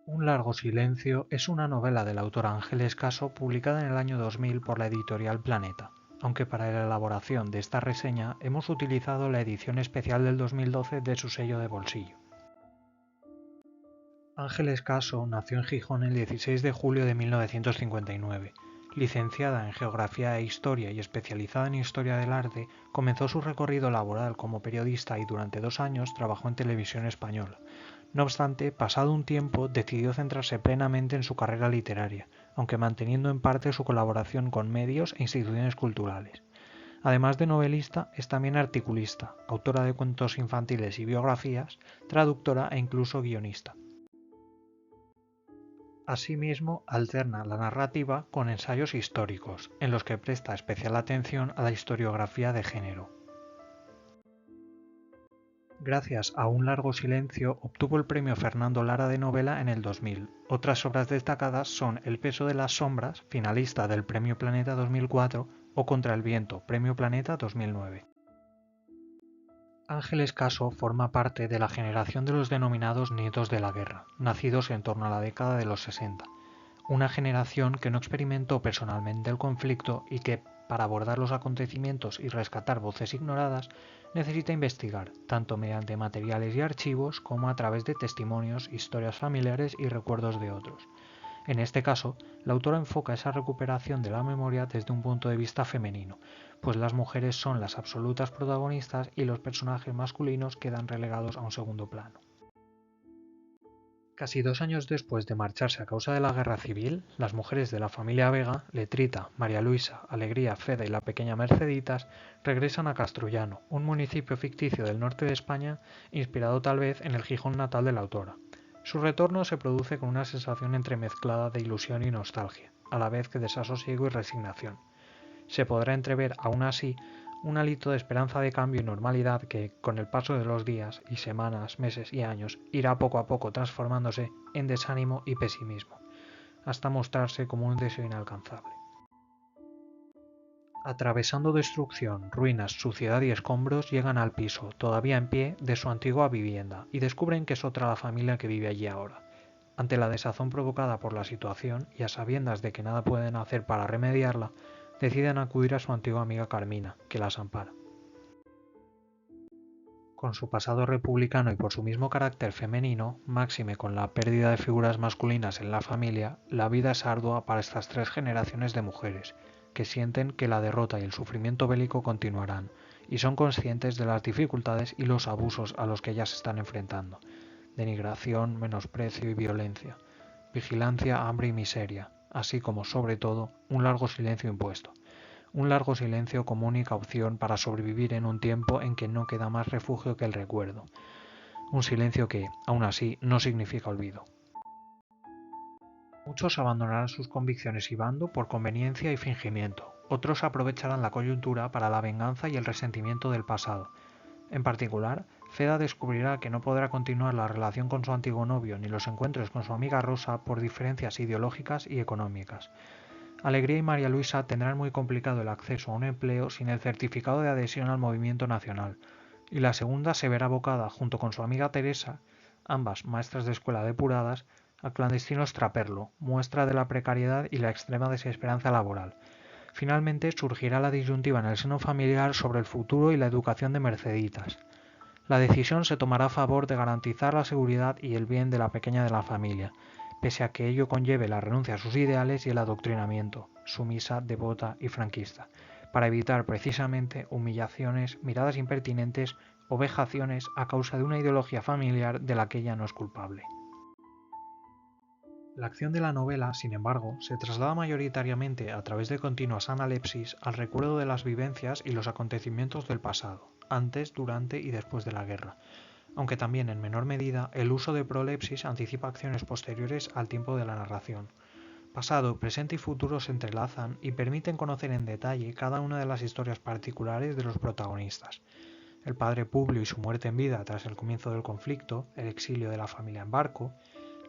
Un largo silencio es una novela del autor Ángeles Caso publicada en el año 2000 por la editorial Planeta, aunque para la elaboración de esta reseña hemos utilizado la edición especial del 2012 de su sello de bolsillo. Ángeles Caso nació en Gijón el 16 de julio de 1959. Licenciada en Geografía e Historia y especializada en Historia del Arte, comenzó su recorrido laboral como periodista y durante 2 años trabajó en televisión española. No obstante, pasado un tiempo, decidió centrarse plenamente en su carrera literaria, aunque manteniendo en parte su colaboración con medios e instituciones culturales. Además de novelista, es también articulista, autora de cuentos infantiles y biografías, traductora e incluso guionista. Asimismo, alterna la narrativa con ensayos históricos, en los que presta especial atención a la historiografía de género. Gracias a Un largo silencio obtuvo el premio Fernando Lara de novela en el 2000. Otras obras destacadas son El peso de las sombras, finalista del Premio Planeta 2004, o Contra el viento, Premio Planeta 2009. Ángeles Caso forma parte de la generación de los denominados nietos de la guerra, nacidos en torno a la década de los 60. Una generación que no experimentó personalmente el conflicto y que, para abordar los acontecimientos y rescatar voces ignoradas, necesita investigar, tanto mediante materiales y archivos como a través de testimonios, historias familiares y recuerdos de otros. En este caso, la autora enfoca esa recuperación de la memoria desde un punto de vista femenino, pues las mujeres son las absolutas protagonistas y los personajes masculinos quedan relegados a un segundo plano. Casi 2 años después de marcharse a causa de la guerra civil, las mujeres de la familia Vega, Letrita, María Luisa, Alegría, Feda y la pequeña Merceditas, regresan a Castrullano, un municipio ficticio del norte de España, inspirado tal vez en el Gijón natal de la autora. Su retorno se produce con una sensación entremezclada de ilusión y nostalgia, a la vez que desasosiego y resignación. Se podrá entrever, aún así, un hálito de esperanza de cambio y normalidad que, con el paso de los días y semanas, meses y años, irá poco a poco transformándose en desánimo y pesimismo, hasta mostrarse como un deseo inalcanzable. Atravesando destrucción, ruinas, suciedad y escombros, llegan al piso, todavía en pie, de su antigua vivienda y descubren que es otra la familia que vive allí ahora. Ante la desazón provocada por la situación y a sabiendas de que nada pueden hacer para remediarla, deciden acudir a su antigua amiga Carmina, que las ampara. Con su pasado republicano y por su mismo carácter femenino, máxime con la pérdida de figuras masculinas en la familia, la vida es ardua para estas 3 generaciones de mujeres, que sienten que la derrota y el sufrimiento bélico continuarán, y son conscientes de las dificultades y los abusos a los que ellas se están enfrentando: denigración, menosprecio y violencia, vigilancia, hambre y miseria, así como, sobre todo, un largo silencio impuesto. Un largo silencio como única opción para sobrevivir en un tiempo en que no queda más refugio que el recuerdo. Un silencio que, aún así, no significa olvido. Muchos abandonarán sus convicciones y bando por conveniencia y fingimiento. Otros aprovecharán la coyuntura para la venganza y el resentimiento del pasado. En particular, Feda descubrirá que no podrá continuar la relación con su antiguo novio ni los encuentros con su amiga Rosa por diferencias ideológicas y económicas. Alegría y María Luisa tendrán muy complicado el acceso a un empleo sin el certificado de adhesión al movimiento nacional, y la segunda se verá abocada, junto con su amiga Teresa, ambas maestras de escuela depuradas, al clandestino extraperlo, muestra de la precariedad y la extrema desesperanza laboral. Finalmente surgirá la disyuntiva en el seno familiar sobre el futuro y la educación de Merceditas. La decisión se tomará a favor de garantizar la seguridad y el bien de la pequeña de la familia, pese a que ello conlleve la renuncia a sus ideales y el adoctrinamiento, sumisa, devota y franquista, para evitar precisamente humillaciones, miradas impertinentes o vejaciones a causa de una ideología familiar de la que ella no es culpable. La acción de la novela, sin embargo, se traslada mayoritariamente a través de continuas analepsis al recuerdo de las vivencias y los acontecimientos del pasado, antes, durante y después de la guerra, aunque también en menor medida el uso de prolepsis anticipa acciones posteriores al tiempo de la narración. Pasado, presente y futuro se entrelazan y permiten conocer en detalle cada una de las historias particulares de los protagonistas. El padre Publio y su muerte en vida tras el comienzo del conflicto, el exilio de la familia en barco,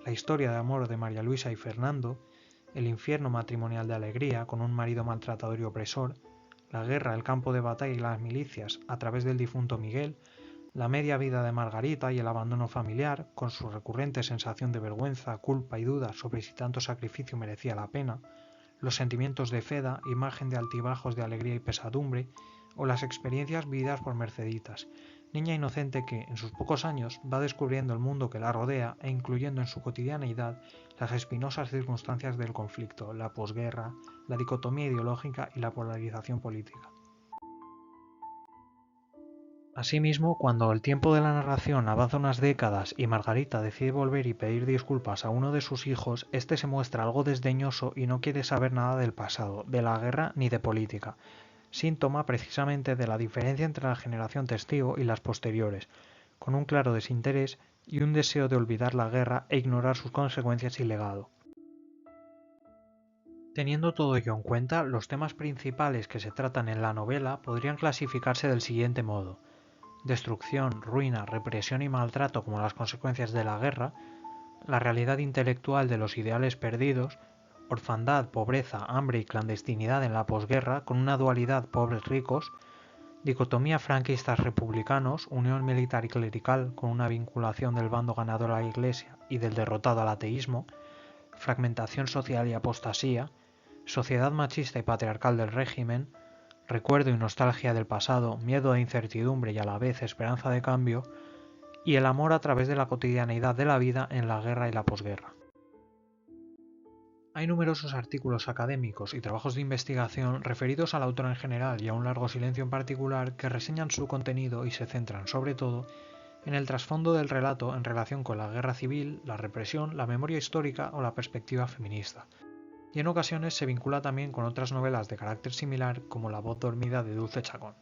la historia de amor de María Luisa y Fernando, el infierno matrimonial de Alegría con un marido maltratador y opresor, la guerra, el campo de batalla y las milicias a través del difunto Miguel, La media vida de Margarita y el abandono familiar, con su recurrente sensación de vergüenza, culpa y duda sobre si tanto sacrificio merecía la pena, los sentimientos de Feda, imagen de altibajos de alegría y pesadumbre, o las experiencias vividas por Merceditas, niña inocente que, en sus pocos años, va descubriendo el mundo que la rodea e incluyendo en su cotidianeidad las espinosas circunstancias del conflicto, la posguerra, la dicotomía ideológica y la polarización política. Asimismo, cuando el tiempo de la narración avanza unas décadas y Margarita decide volver y pedir disculpas a uno de sus hijos, este se muestra algo desdeñoso y no quiere saber nada del pasado, de la guerra ni de política, síntoma precisamente de la diferencia entre la generación testigo y las posteriores, con un claro desinterés y un deseo de olvidar la guerra e ignorar sus consecuencias y legado. Teniendo todo ello en cuenta, los temas principales que se tratan en la novela podrían clasificarse del siguiente modo: destrucción, ruina, represión y maltrato como las consecuencias de la guerra, la realidad intelectual de los ideales perdidos, orfandad, pobreza, hambre y clandestinidad en la posguerra con una dualidad pobres-ricos, dicotomía franquistas-republicanos, unión militar y clerical con una vinculación del bando ganador a la Iglesia y del derrotado al ateísmo, fragmentación social y apostasía, sociedad machista y patriarcal del régimen, recuerdo y nostalgia del pasado, miedo e incertidumbre y a la vez esperanza de cambio, y el amor a través de la cotidianeidad de la vida en la guerra y la posguerra. Hay numerosos artículos académicos y trabajos de investigación referidos al autor en general y a un largo silencio en particular que reseñan su contenido y se centran, sobre todo, en el trasfondo del relato en relación con la guerra civil, la represión, la memoria histórica o la perspectiva feminista. Y en ocasiones se vincula también con otras novelas de carácter similar como La voz dormida de Dulce Chacón.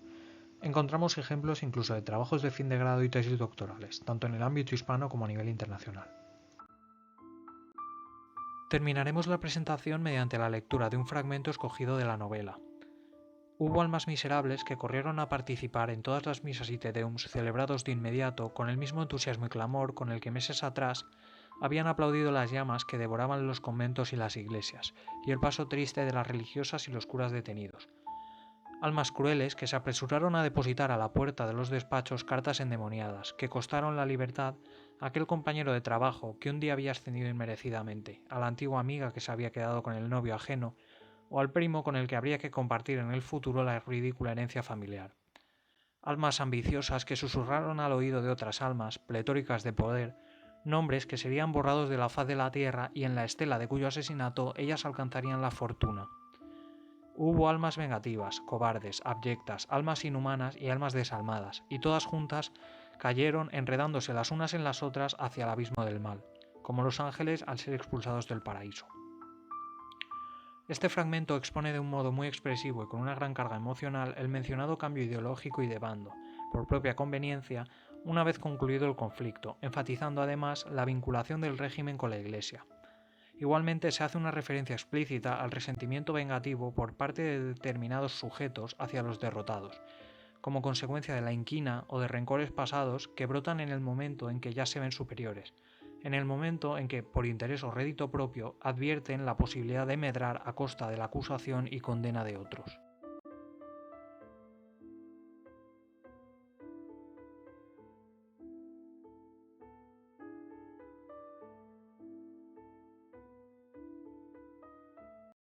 Encontramos ejemplos incluso de trabajos de fin de grado y tesis doctorales, tanto en el ámbito hispano como a nivel internacional. Terminaremos la presentación mediante la lectura de un fragmento escogido de la novela. Hubo almas miserables que corrieron a participar en todas las misas y tedeums celebrados de inmediato con el mismo entusiasmo y clamor con el que meses atrás habían aplaudido las llamas que devoraban los conventos y las iglesias, y el paso triste de las religiosas y los curas detenidos. Almas crueles que se apresuraron a depositar a la puerta de los despachos cartas endemoniadas, que costaron la libertad a aquel compañero de trabajo que un día había ascendido inmerecidamente, a la antigua amiga que se había quedado con el novio ajeno, o al primo con el que habría que compartir en el futuro la ridícula herencia familiar. Almas ambiciosas que susurraron al oído de otras almas, pletóricas de poder, nombres que serían borrados de la faz de la tierra y en la estela de cuyo asesinato ellas alcanzarían la fortuna. Hubo almas vengativas, cobardes, abyectas, almas inhumanas y almas desalmadas, y todas juntas cayeron enredándose las unas en las otras hacia el abismo del mal, como los ángeles al ser expulsados del paraíso. Este fragmento expone de un modo muy expresivo y con una gran carga emocional el mencionado cambio ideológico y de bando, por propia conveniencia, una vez concluido el conflicto, enfatizando además la vinculación del régimen con la Iglesia. Igualmente se hace una referencia explícita al resentimiento vengativo por parte de determinados sujetos hacia los derrotados, como consecuencia de la inquina o de rencores pasados que brotan en el momento en que ya se ven superiores, en el momento en que, por interés o rédito propio, advierten la posibilidad de medrar a costa de la acusación y condena de otros.